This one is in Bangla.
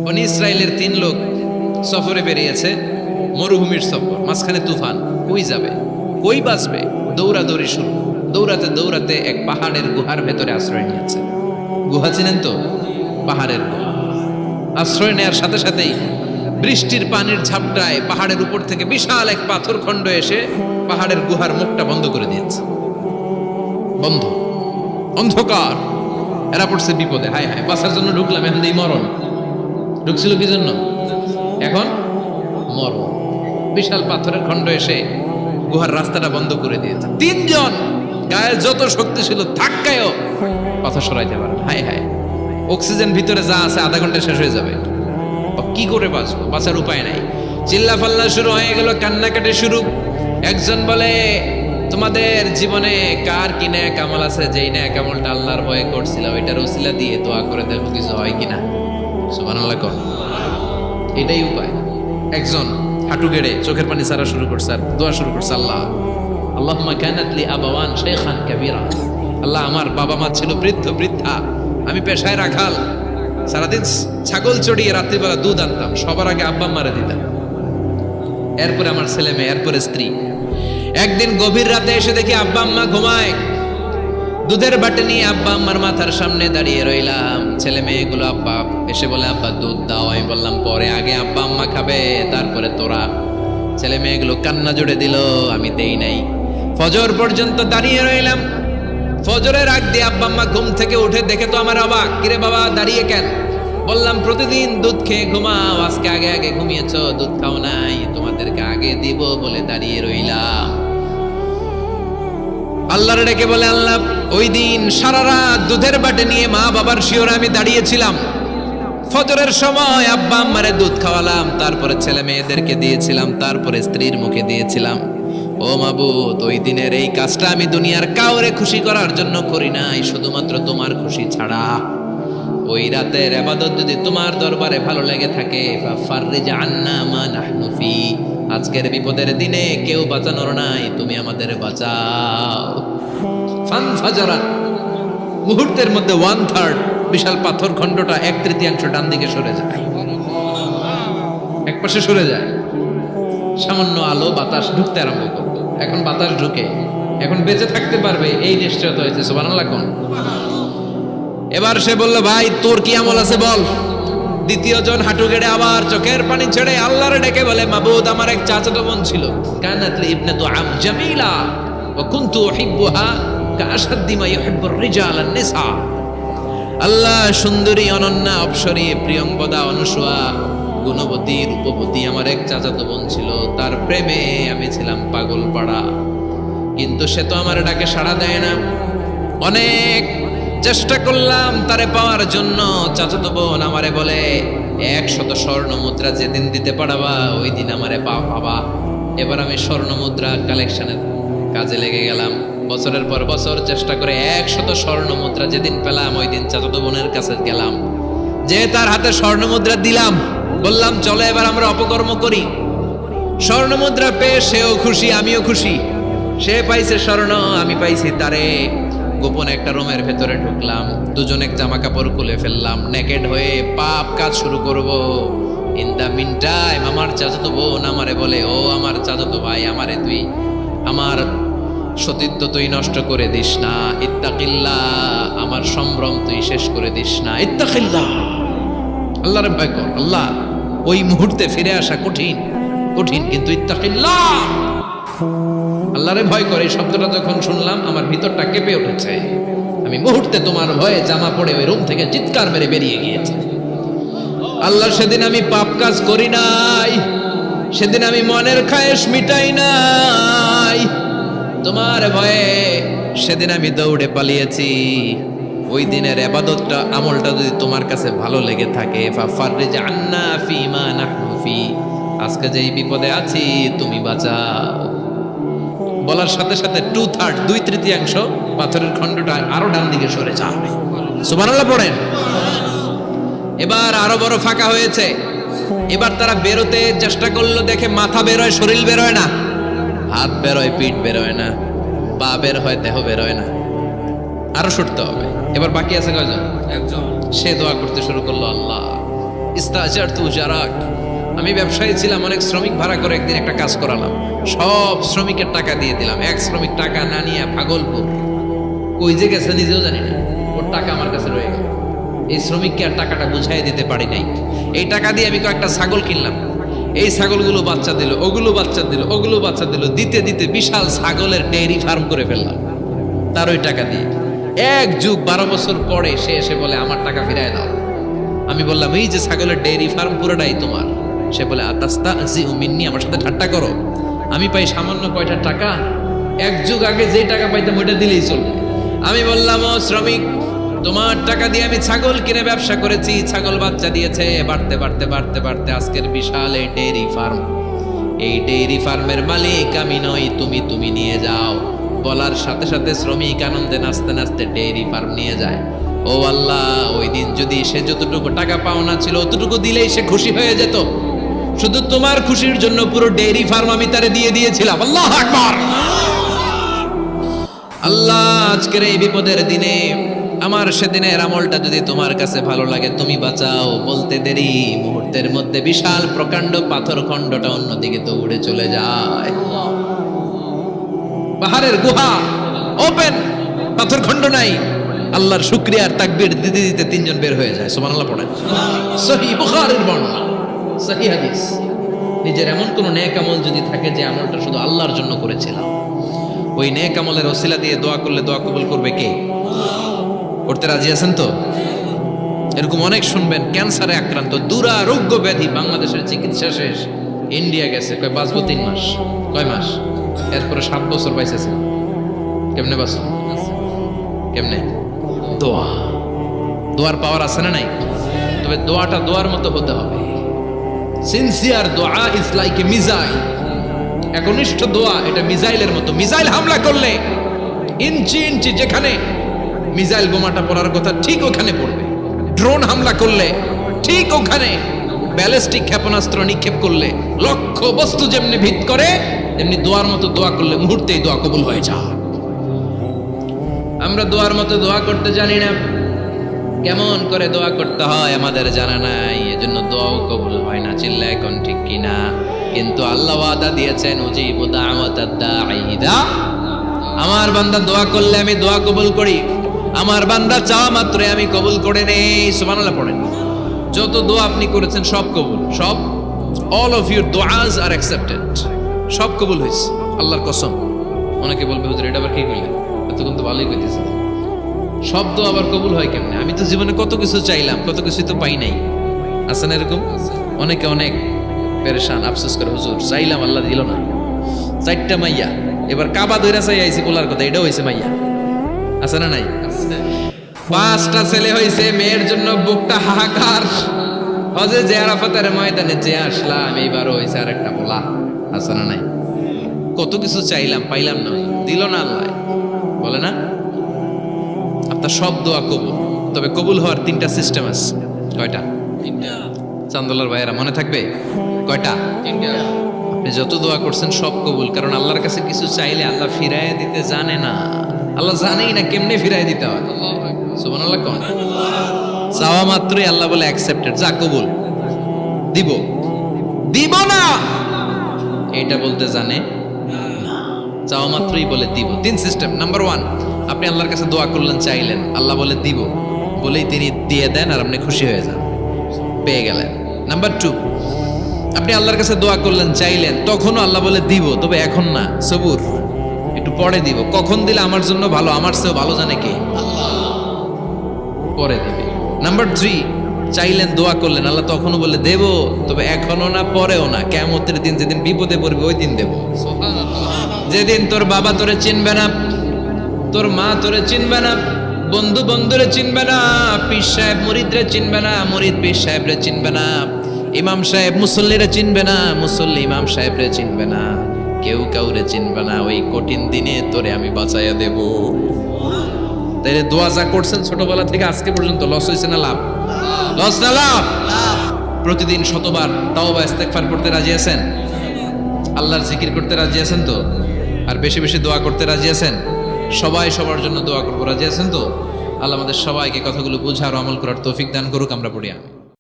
বনি ইসরায়েলের 3 লোক সফরে বেরিয়েছে, মরুভূমির সফর, মাঝখানে তুফান। কই যাবে, কই বাঁচবে? দৌড়াদৌড়ি শুরু। দৌড়াতে দৌড়াতে এক পাহাড়ের গুহার ভেতরে আশ্রয় নিয়েছে। গুহা চিনেন তো? পাহাড়ের গুহা। আশ্রয় নেওয়ার সাথে সাথেই বৃষ্টির পানির ঝাপটায় পাহাড়ের উপর থেকে বিশাল এক পাথর খণ্ড এসে পাহাড়ের গুহার মুখটা বন্ধ করে দিয়েছে। বন্ধ, অন্ধকার। এরা পড়ছে বিপদে। হায় হায়, বাঁচার জন্য ঢুকলাম, এখন এই মরণ। ঢুকছিল কি জন্য? এখন মরণ। বিশাল পাথরের খণ্ড এসে গুহার রাস্তাটা বন্ধ করে দিয়েছে। 3 জন গায়ে যত শক্তি ছিল ধাক্কায়ও পাথর সরাইতে পারে। হায় হায়, অক্সিজেন ভিতরে যা আছে আধা ঘন্টা শেষ হয়ে যাবে। কি করে বাঁচবো? বাঁচার উপায় নাই। চিল্লা ফাল্লা শুরু হয়ে গেল, কান্নাকাটি শুরু। একজন বলে, তোমাদের জীবনে কার কি ন্যাক আমল আছে, যেই ন্যাক আমলটা আল্লাহর ভয়ে করছিল ওইটার উসিলা দিয়ে দোয়া করে দেখো কিছু হয় কিনা। সুবহানাল্লাহ কোন, এটাই উপায়। একজন হাঁটু গেড়ে চোখের পানি ছাড়া শুরু করছে আর দোয়া শুরু করছে, আল্লাহ আল্লাহুম্মা কানাত লি আবাওয়ান শাইখান কাবীরা। আল্লাহ, আমার বাবা মা ছিল বৃদ্ধ বৃদ্ধা, আমি পেশায় রাখাল, সারাদিন ছাগল চড়িয়ে রাত্রিবেলা দুধ আনতাম, সবার আগে আব্বা মারে দিতাম, এরপরে আমার ছেলে মেয়ে, এরপরে স্ত্রী। একদিন গভীর রাতে এসে দেখি আব্বা আম্মা ঘুমায়। দুধের বাটি নিয়ে আব্বা আম্মার মাথার সামনে দাঁড়িয়ে রইলাম। ছেলে মেয়েগুলো আব্বা এসে বলে, আব্বা দুধ দাও। আমি বললাম পরে, আগে আব্বা আম্মা খাবে, তারপরে তোরা। ছেলে মেয়েগুলো কান্না জুড়ে দিল, আমি দেই নাই। ফজর পর্যন্ত দাঁড়িয়ে রইলাম। ফজরের আগ দিয়ে আব্বা আম্মা ঘুম থেকে উঠে দেখে তো আমার অবাক, কিরে বাবা দাঁড়িয়ে কেন? বললাম প্রতিদিন দুধ খেয়ে ঘুমাও, আজকে আগে আগে ঘুমিয়েছো, দুধ খাও নাই, তোমাদেরকে আগে দিব বলে দাঁড়িয়ে রইলাম। আল্লাহর ডেকে বলে, আল্লাহ ওই দিন সারা রাত দুধের বাটি নিয়ে মা বাবার শিওরে আমি দাঁড়িয়েছিলাম। ফজরের সময় আব্বা আম্মারে দুধ খাওয়ালাম, তারপরে ছেলে মেয়েদেরকে দিয়েছিলাম, তারপরে স্ত্রীর মুখে দিয়েছিলাম। ও মাবুদ, ওই দিনের এই কাজটা আমি দুনিয়ার কাউরে খুশি করার জন্য করি নাই, শুধুমাত্র তোমার খুশি ছাড়া। ওই রাতের ইবাদত যদি তোমার দরবারে ভালো লেগে থাকে, ফাফাররিজ আন্না মা নাহনু ফি, আজকের বিপদের দিনে কেউ বাঁচানোর নাই, তুমি আমাদের বাঁচাও। ফানফাজারাত, মুহূর্তের মধ্যে 1/3 বিশাল পাথর খণ্ডটা 1/3 ডান দিকে সরে যায়, এক পাশে সরে যায়। সামান্য আলো বাতাস ঢুকতে আরম্ভ করবে। এখন বাতাস ঢুকে, এখন বেঁচে থাকতে পারবে এই নিশ্চয়তা হয়েছে। সুবহানাল্লাহ কোন। এবার সে বলল, ভাই তোর কি আমল আছে বল। দ্বিতীয় জন হাঁটু গেড়ে আবার চোখের পানি ছেড়ে আল্লাহরে ডেকে বলে, মাবুদ আমার এক চাচাতো বোন ছিল, কানাত লি ইবনাতু আম জামিলা ওয়া কুনতু উহিব্বুহা কাআশাদ্দি মা ইউহিব্বুর রিজাল আন-নিসা। আল্লাহ, সুন্দরী, অনন্যা, অপসরী, প্রিয়ঙ্গদা, অনুসয়া, গুণবতী, রূপবতী আমার এক চাচাতো বোন ছিল, তার প্রেমে আমি ছিলাম পাগল পাড়া, কিন্তু সে তো আমার ডাকে সাড়া দেয় না। অনেক চেষ্টা করলাম তারে পাওয়ার জন্য। চাচাতো বোন আমারে বলে, 100 স্বর্ণ মুদ্রা যেদিন দিতে পারবা ওই দিন আমারে পাবা। এবার আমি স্বর্ণ মুদ্রা কালেকশনের কাজে লেগে গেলাম। বছরের পর বছর চেষ্টা করে 100 স্বর্ণ মুদ্রা যেদিন পেলাম ওই দিন চাচাতো বোনের কাছে গেলাম, যে তার হাতে স্বর্ণ মুদ্রা দিলাম, বললাম চলো এবার আমরা অপকর্ম করি। স্বর্ণ মুদ্রা পেয়ে সেও খুশি, আমিও খুশি। সে পাইছে স্বর্ণ, আমি পাইছি তারে। গোপনে একটা রুমের ভেতরে ঢুকলাম, দুজনে জামা কাপড় খুলে ফেললাম, নেকেড হয়ে পাপ কাজ শুরু করব। ইন দা মিন টাইম আমার চাচাতো বোন আমারে বলে, ও আমার চাচাতো ভাই, আমারে তুই আমার সতীত্ব তুই নষ্ট করে দিস না, ইত্তাকিল্লাহ, আমার সম্ভ্রম তুই শেষ করে দিস না, ইত্তাকিল্লাহ, আল্লাহর ভয় কর। আল্লাহ, ওই মুহূর্তে ফিরে আসা কঠিন কঠিন, কিন্তু ইত্তাকিল্লাহ, আল্লাহরে ভয় করে। এই শব্দটা যখন শুনলাম আমার ভিতরটা কেঁপে উঠেছে। আমি মুহূর্তে তোমার ভয়ে জামা পড়ে ওই রুম থেকে চিৎকার মেরে বেরিয়ে গিয়েছি। আল্লাহ, সেদিন আমি পাপ কাজ করি নাই, সেদিন আমি মনের খায়েশ মিটাই নাই, তোমার ভয়ে সেদিন আমি দৌড়ে পালিয়েছি। ওই দিনের ইবাদতটা, আমলটা যদি তোমার কাছে ভালো লেগে থাকে, ফাফাররিজ আন্না ফিমা নাহনু ফি, আজকে যেই বিপদে আছি তুমি বাঁচাও। বলার সাথে সাথে 2/3 2/3 পাথরের খণ্ডটা আরো ডান দিকে সরে যাবে। সুবহানাল্লাহ পড়েন। এবার আরো বড় ফাঁকা হয়েছে। এবার তারা বেরোতে চেষ্টা করলো, দেখে মাথা বেরোয়, শরীর বেরোয় না, হাত বেরোয়, পিঠ বেরোয় না, পা বের হয়, দেহ বেরোয় না, আরো সরতে হবে। এবার বাকি আছে কয়জন? একজন। সে দোয়া করতে শুরু করলো, আল্লাহ ইস্তাজারতু উজারাক, আমি ব্যবসায়ী ছিলাম, অনেক শ্রমিক ভাড়া করে একদিন একটা কাজ করালাম, সব শ্রমিকের টাকা দিয়ে দিলাম। এক শ্রমিক টাকা না নিয়ে ভাগলপুর কই যে গেছে নিজেও জানি না, ওর টাকা আমার কাছে রয়ে গেল। এই শ্রমিককে আর টাকাটা বুঝাই দিতে পারি নাই। এই টাকা দিয়ে আমি কয়েকটা ছাগল কিনলাম, এই ছাগলগুলো বাচ্চা দিল, ওগুলো বাচ্চা দিল, ওগুলো বাচ্চা দিল, দিতে দিতে বিশাল ছাগলের ডেয়ারি ফার্ম করে ফেললাম তার ওই টাকা দিয়ে। 1 যুগ 12 বছর পরে সে এসে বলে আমার টাকা ফিরায় দাও। আমি বললাম এই যে ছাগলের ডেয়ারি ফার্ম পুরোটাই তোমার। সে বলে আতাস্তা জিউ মিন্নি, আমার সাথে ঠাট্টা করো? আমি পাই সামান্য কয়টা টাকা, 1 যুগ আগে যে টাকা পাইতাম ওইটা দিলেই চলবে। আমি বললাম ও শ্রমিক, তোমার টাকা দিয়ে আমি ছাগল কিনে ব্যবসা করেছি, ছাগল বাচ্চা দিয়েছে, বাড়তে বাড়তে বাড়তে বাড়তে আজকের বিশাল এই ডেয়ারি ফার্ম। এই ডেয়ারি ফার্মের মালিক আমি নই, তুমি নিয়ে যাও। বলার সাথে সাথে শ্রমিক আনন্দে নাচতে নাচতে ডেয়ারি ফার্ম নিয়ে যায়। ও আল্লাহ, ওই দিন যদি সে যতটুকু টাকা পাওনা ছিল অতটুকু দিলেই সে খুশি হয়ে যেত। শুধু তোমার খুশির জন্য পুরো ডেয়ারি ফার্ম আমি তারে দিয়ে দিয়েছিলাম। আল্লাহু আকবার। আল্লাহ, আজকের এই বিপদের দিনে আমার সেদিনের আমলটা যদি তোমার কাছে ভালো লাগে তুমি বাঁচাও। বলতে দেরি, মুহূর্তের মধ্যে বিশাল প্রকাণ্ড পাথর খণ্ডটা অন্যদিকে তো উড়ে চলে যায়। পাহাড়ের গুহা ওপেন, পাথর খণ্ড নাই। আল্লাহর শুকরিয়া আর তাকবীর দিতে দিতে 3 জন বের হয়ে যায়। সুবহানাল্লাহ পড়েন। সহিহ বুখারীর বর্ণনা, সহিহ হাদিস। নিজের এমন কোন নেক আমল যদি থাকে যে আমলটা শুধু আল্লাহর জন্য করেছিলাম, ওই নেক আমলের ওসিলা দিয়ে দোয়া করলে দোয়া কবুল করবে কে? করতে রাজি আছেন তো? এরকম অনেক শুনবেন ক্যান্সারে আক্রান্ত, দুরারোগ্য ব্যাধি, বাংলাদেশের চিকিৎসা শেষ, ইন্ডিয়া গেছে, কয় বাঁচবো 3 মাস। কয় মাস? এরপরে 7 বছর বাইসেছে। কেমনে বাঁচল? কেমনে? দোয়া। দোয়ার পাওয়ার আছে না নাই? তবে দোয়াটা দোয়ার মতো হতে হবে। সিনসিয়ার দোয়া ইজ লাইক এ মিসাইল। একনিষ্ঠ দোয়া এটা মিসাইলের মতো। মিসাইল হামলা করলে ইঞ্চি ইঞ্চি যেখানে মিসাইল বোমাটা পড়ার কথা ঠিক ওখানে পড়বে। ড্রোন হামলা করলে ঠিক ওখানে, ব্যালিস্টিক ক্ষেপণাস্ত্র নিক্ষেপ করলে লক্ষ্য বস্তু যেমনি ভিত করে, তেমনি দোয়ার মতো দোয়া করলে মুহূর্তেই দোয়া কবুল হয়ে যায়। আমরা দোয়ার মতো দোয়া করতে জানি না, কেমন করে দোয়া করতে হয় আমাদের জানা নাই, এজন্য দোয়াও কবুল হয় না। চিল্লা এখন ঠিক কিনা? কিন্তু আল্লাহ ওয়াদা দিয়েছেন উজিবু দাওয়াতাদ দাঈ ইযা, আমার বান্দা দোয়া করলে আমি দোয়া কবুল করি, আমার বান্দা চাওয়া মাত্রই আমি কবুল করে নেই। সুবহানাল্লাহ পড়েন। যত দোয়া আপনি করেছেন সব কবুল, সব। অল অফ ইউর দোয়াজ আর অ্যাকসেপ্টেড, সব কবুল হয়েছে আল্লাহর কসম। অনেকে বলবে হুজুর এটা আবার কি কইলেন, এতক্ষণ তো ভালোই কইতেছে। সব দোয়া আবার কবুল হয় কেমনে? আমি তো জীবনে কত কিছু চাইলাম, কত কিছু তো পাই নাই। আছে না এরকম? অনেকে অনেক পেরেশান, আফসোস করে হুজুর চাইলাম আল্লাহ দিল না। 4টা মাইয়া, এবার কাবা ধইরা চাই আইছি বলার কথা, এটাও হয়েছে মাইয়া। আছে না নাই? 5টা ছেলে হয়েছে, মেয়ের জন্য বুকটা হাহাকার। হজে যে আরাফাতের ময়দানে যে আসলাম, এইবারও হয়েছে আরেকটা বলা। আছে না নাই? কত কিছু চাইলাম, পাইলাম না, দিল না আল্লাহ। বলে না আপনার সব দোয়া কবুল, তবে কবুল হওয়ার 3টা সিস্টেম আছে। কয়টা? 3টা। চান্দলার ভাইয়েরা মনে থাকবে? কয়টা? 3টা। আপনি যত দোয়া করছেন সব কবুল, কারণ আল্লাহর কাছে কিছু চাইলে আল্লাহ ফিরায় দিতে জানে না। আল্লাহ জানেই না কেমনে ফিরায় দিতে হয়। সুবহানাল্লাহ কোন? চাওয়া মাত্রই আল্লাহ বলে অ্যাকসেপ্টেড, যা কবুল, দিব দিব না এটা বলতে জানে না, চাওয়া মাত্রই বলে দিব। 3 সিস্টেম। নাম্বার 1, আপনি আল্লাহর কাছে দোয়া করলেন, চাইলেন, আল্লাহ বলে দিব, বলেই তিনি দিয়ে দেন আর আপনি খুশি হয়ে যান, পেয়ে গেলেন। নাম্বার 2, আপনি আল্লাহর কাছে দোয়া করলেন, চাইলেন, তখনও আল্লাহ বলে দিব, তবে এখন না, সবুর, একটু পরে দিব। কখন দিলে আমার জন্য ভালো, আমার চেয়েও ভালো জানে কে? আল্লাহ, পরে দিবে। নাম্বার 3, চাইলেন, দোয়া করলেন, আল্লাহ তখনও বলে দেব, তবে এখনো না, পরেও না, কিয়ামতের দিন যেদিন বিপদে পড়বে ওই দিন দেব। যেদিন তোর বাবা তোরে চিনবে না, তোর মা তোরে চিনবে না, বন্ধু বন্ধুরে চিনবে না, পীর সাহেব মুরিদরে চিনবে না, মুরিদ পীর সাহেবরে চিনবে না, ইমাম সাহেব মুসল্লিরে চিনবে না, মুসল্লি ইমাম সাহেবরে চিনবে না, কেউ কাউরে চিনবে না। ওই কঠিন দিনে তোরে আমি বাঁচাইয়া দেব। তাইলে দোয়া যা করছেন ছোটবেলা থেকে আজকে পর্যন্ত লস হয়েছে না লাভ? লস না লাভ? প্রতিদিন শতবার তাওবা ইস্তেগফার করতে রাজি আছেন? আল্লাহর জিকির করতে রাজি আছেন তো? আর বেশি বেশি দোয়া করতে রাজি আছেন? সবাই সবার জন্য দোয়া করবো, রাজি আছেন তো? আল্লাহ আমাদের সবাইকে কথাগুলো বুঝার আমল করার তৌফিক দান করুক। আমরা পড়ি আমিন।